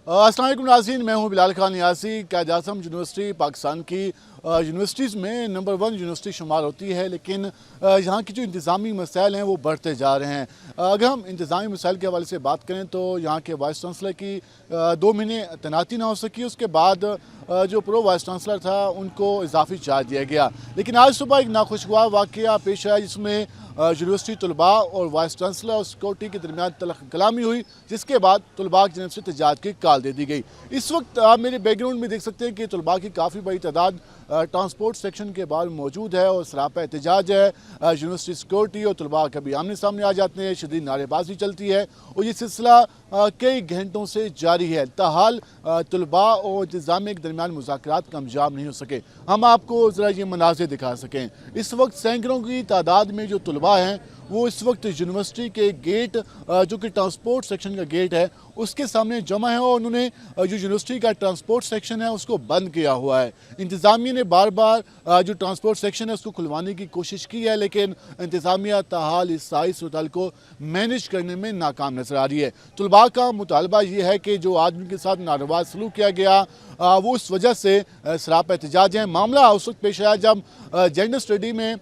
अस्सलाम वालेकुम नाज़रीन, मैं हूं बिलाल खान नियाज़ी। कायद आज़म यूनिवर्सिटी पाकिस्तान की यूनिवर्सिटीज़ में नंबर 1 यूनिवर्सिटी शुमार होती है, लेकिन यहाँ की जो इंतज़ामी मसाइल हैं वो बढ़ते जा रहे हैं। अगर हम इंतज़ामी मसाइल के हवाले से बात करें तो यहाँ के वाइस चांसलर की 2 महीने तैनाती ना हो सकी, उसके बाद जो प्रो वाइस चांसलर था उनको इजाफी चार्ज दिया गया। लेकिन आज सुबह एक नाखुशगवार वाक़या पेश आया जिसमें यूनिवर्सिटी तलबा और वाइस चांसलर और सिक्योरिटी के दरमियान तलख कलामी हुई, जिसके बाद तलबा की जानब से एहतजाज की कॉल दे दी गई। इस वक्त आप मेरे बैकग्राउंड में देख सकते हैं कि तलबा की काफ़ी बड़ी तादाद ट्रांसपोर्ट सेक्शन के बाहर मौजूद है और सरापा एहतजाज है। यूनिवर्सिटी सिक्योरिटी और तलबा कभी आमने सामने आ जाते हैं, शदीद नारेबाजी चलती है और ये सिलसिला कई घंटों से जारी है। ताहाल तलबा और इंतज़ामिया के दरमियान मुज़ाकरात कामयाब नहीं हो सके। हम आपको ज़रा ये मनाज़िर दिखा सकें। इस वक्त सैकड़ों की तादाद में जो तलबा हैं वो इस वक्त यूनिवर्सिटी के गेट जो कि ट्रांसपोर्ट सेक्शन का गेट है उसके सामने जमा है और उन्होंने जो यूनिवर्सिटी का ट्रांसपोर्ट सेक्शन है उसको बंद किया हुआ है। इंतज़ामिया ने बार बार जो ट्रांसपोर्ट सेक्शन है उसको खुलवाने की कोशिश की है, लेकिन इंतज़ामिया ताहाल इस सारी सूरत को मैनेज करने में नाकाम नजर आ रही है। तलबा का मुतालबा ये है कि जो आदमी के साथ नारवा सलूक किया गया वो इस वजह से सरापा एहतजाज है। मामला उस वक्त पेश आया जब जेंडर स्टडी में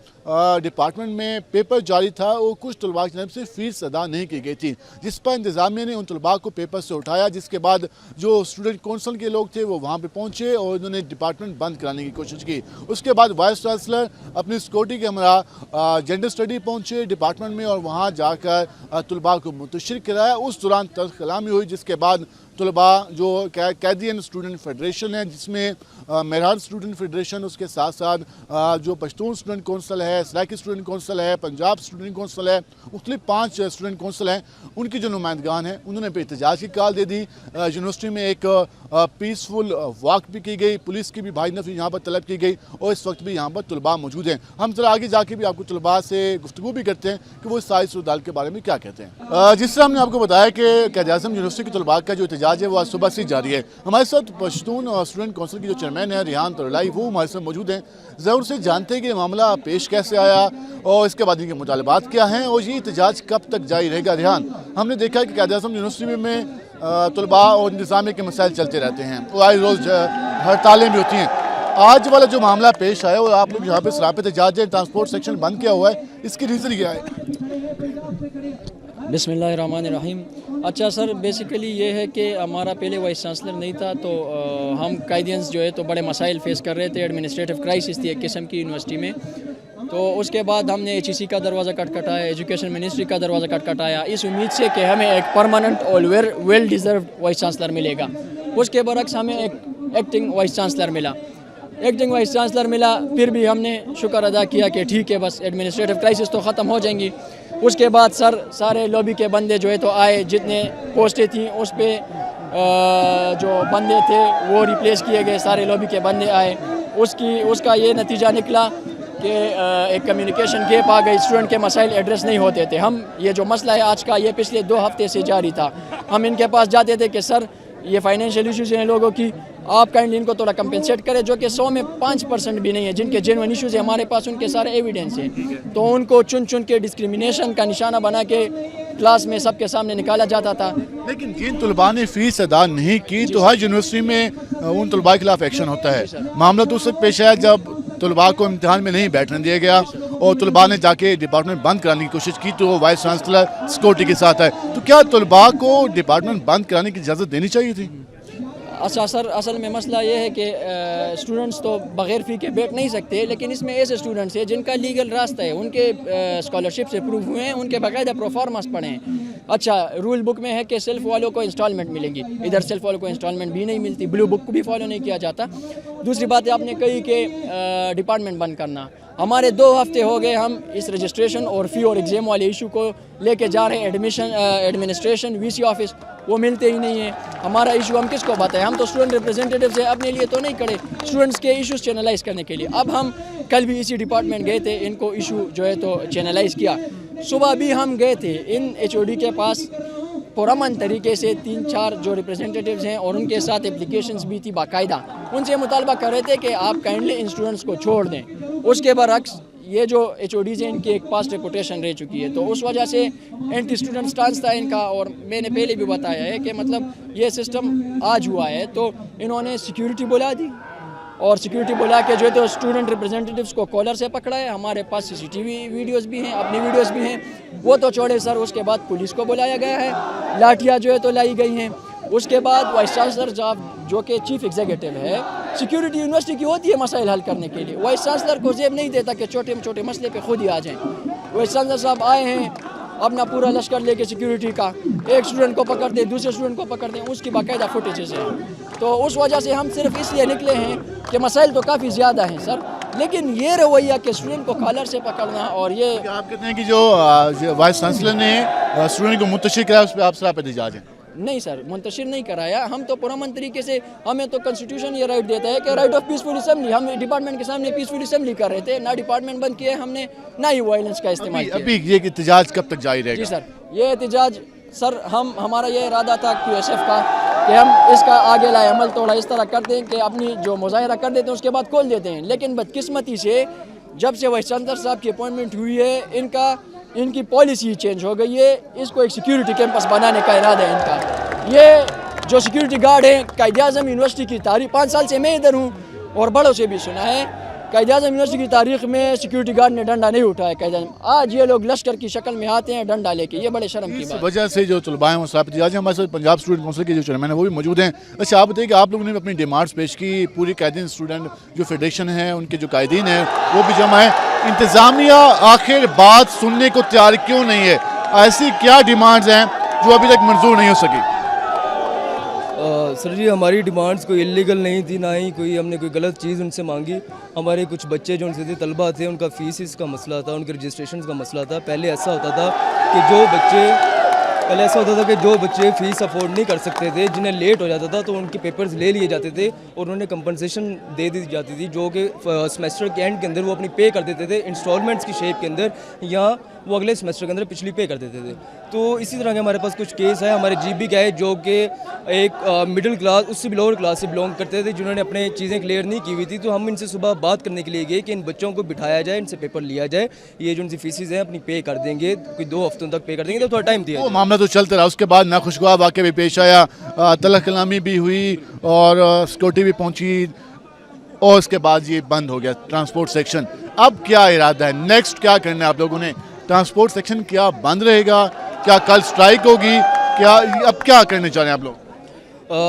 डिपार्टमेंट में पेपर जारी था और कुछ तलबा की तरफ से फीस अदा नहीं की गई थी, जिस पर इंतज़ामिया ने उन तलबा को पेपर से उठाया, जिसके बाद जो स्टूडेंट कौंसिल के लोग थे वो वहाँ पे पहुँचे और उन्होंने डिपार्टमेंट बंद कराने की कोशिश की। उसके बाद वाइस चांसलर अपनी सिक्योरिटी के हमरा जेंडर स्टडी पहुँचे डिपार्टमेंट में और वहाँ जाकर तलबा को मुंतशिर कराया। उस दौरान तल्ख कलामी हुई, जिसके बाद तलबा जो कैदियन स्टूडेंट फेडरेशन है जिसमें मेहरान स्टूडेंट फेडरेशन, उसके साथ साथ जो पश्तून स्टूडेंट कौंसिल है, सराइकी स्टूडेंट कौंसिल है, पंजाब स्टूडेंट कौंसिल है, मुख्तलिफ 5 स्टूडेंट कौंसिल हैं, उनकी जो नुमाइंदगान हैं उन्होंने पे एहतजाज की कॉल दे दी। यूनिवर्सिटी में एक पीसफुल वॉक भी की गई, पुलिस की भी भारी नफी यहाँ पर तलब की गई और इस वक्त भी यहाँ पर तलबा मौजूद हैं। हम जरा आगे जाके भी आपको तलबा से गुफ्तगू भी करते हैं कि वो इस सारी सूरत के बारे में क्या कहते हैं। जिस तरह हमने आपको बताया कि कायद आज़म यूनिवर्सिटी के तलबा का जो एहतजाज है वो आज सुबह से जारी है। हमारे साथ पश्तून स्टूडेंट कौंसिल की जो चेयरमैन है रिहान तरलाई, वो हमारे साथ मौजूद हैं। ज़रूर से जानते हैं कि मामला पेश कैसे आया और इसके बाद इनके मुतालबात क्या हैं और ये एहतजाज कब तक जारी रहेगा। रिहान, हमने देखा है कि कायद आज़म यूनिवर्सिटी में तलबा और इंतज़ामिया के मसाइल चलते रहते हैं और आए रोज़ हड़तालें भी होती हैं। आज वाला जो मामला पेश आया और आप लोग यहाँ पे सरापा एहतजाज है, ट्रांसपोर्ट सेक्शन बंद किया हुआ है, इसकी रीज़न क्या है? बिस्मिल्लाहिर्रहमानिर्रहीम। अच्छा सर, बेसिकली ये है कि हमारा पहले वाइस चांसलर नहीं था तो हम कायदियंस जो है तो बड़े मसाइल फेस कर रहे थे। एडमिनिस्ट्रेटिव क्राइसिस थी एक किस्म की यूनिवर्सिटी में। तो उसके बाद हमने HEC का दरवाज़ा खटखटाया, एजुकेशन मिनिस्ट्री का दरवाज़ा खटखटाया इस उम्मीद से कि हमें एक परमानेंट और वेल डिज़र्व वाइस चांसलर मिलेगा। उसके बरक्स हमें एक एक्टिंग वाइस चांसलर मिला। फिर भी हमने शुक्र अदा किया कि ठीक है, बस एडमिनिस्ट्रेटिव क्राइसिस तो ख़त्म हो जाएंगी। उसके बाद सर सारे लॉबी के बंदे जो है तो आए, जितने पोस्टें थी उस पर जो बंदे थे वो रिप्लेस किए गए, सारे लॉबी के बंदे आए। उसका ये नतीजा निकला कि एक कम्युनिकेशन गैप आ गई, स्टूडेंट के मसाइल एड्रेस नहीं होते थे। हम ये जो मसला है आज का, ये पिछले 2 हफ्ते से जारी था। हम इनके पास जाते थे कि सर ये फाइनेंशियल इश्यूज़ हैं लोगों की, आप काइंडली इनको थोड़ा कंपेंसेट करें, जो कि 100 में 5% भी नहीं है। जिनके जेन्युइन इश्यूज़ है हमारे पास, उनके सारे एविडेंस हैं। तो उनको चुन के डिस्क्रिमिनेशन का निशाना बना के क्लास में सबके सामने निकाला जाता था। लेकिन जिन तलबा ने फीस अदा नहीं की तो हर यूनिवर्सिटी में उन तलबा के खिलाफ एक्शन होता है। मामला तो उस वक्त पेश आया जब तलबा को इम्तिहान में नहीं बैठने दिया गया और तलबा ने जाके डिपार्टमेंट बंद कराने की कोशिश की तो वाइस चांसलर सिक्योरिटी के साथ है। तो क्या तलबा को डिपार्टमेंट बंद कराने की इजाज़त देनी चाहिए थी? अच्छा सर, असल में मसला ये है कि स्टूडेंट्स तो बग़ैर फ़ी के बैठ नहीं सकते, लेकिन इसमें ऐसे स्टूडेंट्स हैं जिनका लीगल रास्ता है, उनके स्कॉलरशिप से प्रूव हुए हैं, उनके बाकायदा प्रोफार्मस पढ़े हैं। अच्छा, रूल बुक में है कि सेल्फ वालों को इंस्टॉलमेंट मिलेंगी, इधर सेल्फ वालों को इंस्टॉलमेंट भी नहीं मिलती, ब्लू बुक को भी फॉलो नहीं किया जाता। दूसरी बात है आपने कही कि डिपार्टमेंट बंद करना। हमारे 2 हफ्ते हो गए हम इस रजिस्ट्रेशन और फ़ी और एग्ज़ाम वाले इशू को लेके जा रहे हैं एडमिनिस्ट्रेशन VC ऑफिस, वो मिलते ही नहीं है। हमारा इशू हम किसको बताएं? हम तो स्टूडेंट रिप्रेजेंटेटिव से अपने लिए तो नहीं खड़े, स्टूडेंट्स के इश्यूज चैनलाइज करने के लिए। अब हम कल भी इसी डिपार्टमेंट गए थे, इनको इशू जो है तो चैनलाइज किया। सुबह भी हम गए थे इन HOD के पास, पुरअमन तरीके से 3-4 जो रिप्रेजेंटेटिव्स हैं और उनके साथ एप्लीकेशंस भी थी बाकायदा, उनसे मुतालबा कर रहे थे कि आप काइंडली इन स्टूडेंट्स को छोड़ दें। उसके बरक्स یہ جو ایچ او ڈیز ہیں ان کی ایک پاسٹ ریپوٹیشن رہ چکی ہے، تو اس وجہ سے اینٹی اسٹوڈنٹ سٹانس تھا ان کا. اور میں نے پہلے بھی بتایا ہے کہ مطلب یہ سسٹم آج ہوا ہے تو انہوں نے سیکیورٹی بلا دی اور سیکیورٹی بلا کے جو ہے تو اسٹوڈنٹ ریپرزینٹیوز کو کالر سے پکڑا ہے. ہمارے پاس CCTV ویڈیوز بھی ہیں، اپنی ویڈیوز بھی ہیں، وہ تو چھوڑے سر. اس کے بعد پولیس کو بلایا گیا ہے، لاٹھیاں جو ہے تو لائی گئی ہیں. اس کے بعد وائس چانسلر جو کہ چیف ایگزیکٹو ہے، سیکیورٹی یونیورسٹی کی ہوتی ہے مسائل حل کرنے کے لیے. وائس چانسلر کو زیب نہیں دیتا کہ چھوٹے مسئلے پہ خود ہی آ جائیں. وائس چانسلر صاحب آئے ہیں اپنا پورا لشکر لے کے سیکیورٹی کا، ایک اسٹوڈنٹ کو پکڑتے دوسرے اسٹوڈنٹ کو پکڑتے ہیں، اس کی باقاعدہ فوٹیجز ہیں. تو اس وجہ سے ہم صرف اس لیے نکلے ہیں کہ مسائل تو کافی زیادہ ہیں سر، لیکن یہ رویہ کہ اسٹوڈنٹ کو کالر سے پکڑنا اور یہ آپ کہتے ہیں کہ جو وائس چانسلر نے اسٹوڈنٹ کو منتشر کرایا اس پہ آپ سراپا احتجاج ہے؟ نہیں سر، منتشر نہیں کرایا. ہم تو پرامن طریقے سے، ہمیں تو کنسٹیٹیوشن یہ رائٹ دیتا ہے کہ رائٹ آف پیسفل اسمبلی. ہم ڈپارٹمنٹ کے سامنے پیسفل اسمبلی کر رہے تھے، نہ ڈپارٹمنٹ بند کیا ہم نے نہ ہی وائلنس کا استعمال کیا. ابھی یہ احتجاج کب تک جاری رہے جی گا؟ سر، یہ احتجاج سر ہمارا یہ ارادہ تھا QSF کا کہ ہم اس کا آگے لائے عمل تھوڑا اس طرح کرتے ہیں کہ اپنی جو مظاہرہ کر دیتے ہیں اس کے بعد کھول دیتے ہیں. لیکن بدقسمتی سے جب سے وائس چانسلر صاحب کی اپوائنٹمنٹ ہوئی ہے ان کی پالیسی چینج ہو گئی ہے. اس کو ایک سیکیورٹی کیمپس بنانے کا ارادہ ہے ان کا. یہ جو سیکیورٹی گارڈ ہیں، قائد اعظم یونیورسٹی کی تاریخ 5 سال سے میں ادھر ہوں اور بڑوں سے بھی سنا ہے، قائد اعظم یونیورسٹی کی تاریخ میں سیکیورٹی گارڈ نے ڈنڈا نہیں اٹھایا. قائد اعظم آج یہ لوگ لشکر کی شکل میں آتے ہیں ڈنڈا لے کے، یہ بڑے شرم کی اس بات. وجہ سے جو طلباء ہیں وہ سراپا احتجاج ہیں. ہمارے ساتھ پنجاب اسٹوڈنٹ کونسل کے جو چیئرمین ہیں وہ بھی موجود ہیں. اچھا آپ بتائیے کہ آپ لوگوں نے اپنی ڈیمانڈز پیش کی، پوری قائدین اسٹوڈنٹ جو فیڈریشن ہے ان کے جو قائدین ہیں وہ بھی جمع ہیں. انتظامیہ آخر بات سننے کو تیار کیوں نہیں ہے؟ ایسی کیا ڈیمانڈز ہیں جو ابھی تک منظور نہیں ہو سکی؟ سر جی، ہماری ڈیمانڈز کوئی اللیگل نہیں تھی، نہ ہی کوئی ہم نے کوئی غلط چیز ان سے مانگی. ہمارے کچھ بچے جو ان سے تھے، طلبہ تھے، ان کا فیسز کا مسئلہ تھا، ان کے رجسٹریشنز کا مسئلہ تھا. پہلے ایسا ہوتا تھا کہ جو بچے فیس افورڈ نہیں کر سکتے تھے، جنہیں لیٹ ہو جاتا تھا تو ان کے پیپرز لے لیے جاتے تھے اور انہیں کمپنسیشن دے دی جاتی تھی، جو کہ سیمسٹر کے اینڈ کے اندر وہ اپنی پے کر دیتے تھے انسٹالمنٹس کی شیپ کے اندر، یا وہ اگلے سیمسٹر کے اندر پچھلی پے کر دیتے تھے. تو اسی طرح کے ہمارے پاس کچھ کیس ہے. ہمارے GB کا ہے جو کہ ایک مڈل کلاس، اس سے بھی لوور کلاس سے بلونگ کرتے تھے، جنہوں نے اپنے چیزیں کلیئر نہیں کی ہوئی تھی. تو ہم ان سے صبح بات کرنے کے لیے گئے کہ ان بچوں کو بٹھایا جائے، ان سے پیپر لیا جائے، یہ جو ان کی فیسز ہیں اپنی پے کر دیں گے، کوئی 2 ہفتوں تک پے کر دیں گے، تو تھوڑا ٹائم دیا. وہ معاملہ تو چلتا رہا، اس کے بعد ناخوشگوار واقعہ بھی پیش آیا، تلخ کلامی بھی ہوئی اور سیکورٹی بھی پہنچی اور اس کے بعد یہ بند ہو گیا ٹرانسپورٹ سیکشن. اب کیا ارادہ ہے؟ نیکسٹ کیا کرنا ہے آپ لوگوں نے؟ ٹرانسپورٹ سیکشن کیا بند رہے گا؟ کیا کل سٹرائک ہوگی؟ اب کیا کرنے چاہ رہے ہیں آپ لوگ؟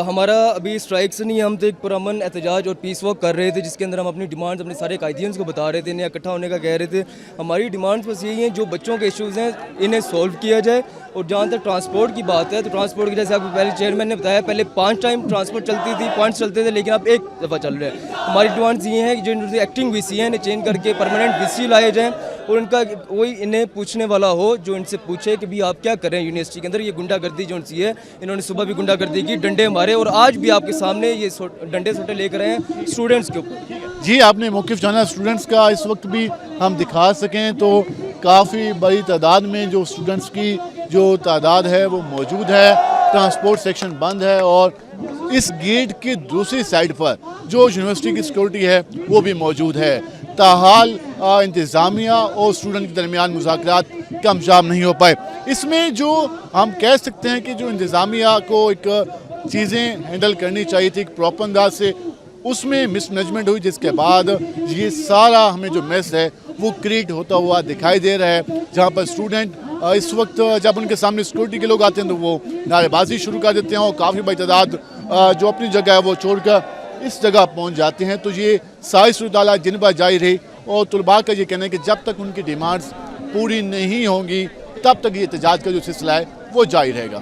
ہمارا ابھی اسٹرائک سے نہیں، ہم تو ایک پرامن احتجاج اور پیس ورک کر رہے تھے، جس کے اندر ہم اپنی ڈیمانڈز اپنے سارے قائدینز کو بتا رہے تھے، انہیں اکٹھا ہونے کا کہہ رہے تھے. ہماری ڈیمانڈز بس یہی ہیں، جو بچوں کے ایشوز ہیں انہیں سولو کیا جائے. اور جہاں تک ٹرانسپورٹ کی بات ہے تو ٹرانسپورٹ کی، جیسے آپ کو پہلے چیئرمین نے بتایا، پہلے 5 ٹائم ٹرانسپورٹ چلتی تھی، پوائنٹس چلتے تھے، لیکن اب 1 دفعہ چل رہا ہے. ہماری ڈیمانڈز یہ ہیں کہ جو ایکٹنگ VC ہیں انہیں چینج کر کے پرماننٹ VC لائے جائیں اور ان کا کوئی انہیں پوچھنے والا ہو جو ان سے پوچھے کہ بھی آپ کیا کر رہے ہیں یونیورسٹی کے اندر. یہ گنڈا گردی جو ان سی ہے، انہوں نے صبح بھی گنڈا گردی کی، ڈنڈے مارے، اور آج بھی آپ کے سامنے یہ ڈنڈے سوٹے لے کر آئے ہیں اسٹوڈنٹس کے اوپر. جی آپ نے موقف جانا اسٹوڈنٹس کا، اس وقت بھی ہم دکھا سکیں تو کافی بڑی تعداد میں جو اسٹوڈنٹس کی جو تعداد ہے وہ موجود ہے. ٹرانسپورٹ سیکشن بند ہے اور اس گیٹ کی دوسری سائڈ پر جو یونیورسٹی کی سیکورٹی ہے وہ بھی موجود ہے. تاحال انتظامیہ اور اسٹوڈنٹ کے درمیان مذاکرات کامیاب نہیں ہو پائے. اس میں جو ہم کہہ سکتے ہیں کہ جو انتظامیہ کو ایک چیزیں ہینڈل کرنی چاہیے تھی ایک پراپر انداز سے، اس میں مس مینجمنٹ ہوئی، جس کے بعد یہ سارا ہمیں جو میس ہے وہ کریٹ ہوتا ہوا دکھائی دے رہا ہے. جہاں پر اسٹوڈنٹ اس وقت جب ان کے سامنے سیکورٹی کے لوگ آتے ہیں تو وہ نعرے بازی شروع کر دیتے ہیں اور کافی بڑی تعداد جو اپنی جگہ ہے وہ چھوڑ کر اس جگہ پہنچ جاتے ہیں. تو یہ ساری صورتحال جن پر جاری رہی اور طلباء کا یہ کہنا ہے کہ جب تک ان کی ڈیمانڈز پوری نہیں ہوں گی تب تک یہ احتجاج کا جو سلسلہ ہے وہ جاری رہے گا.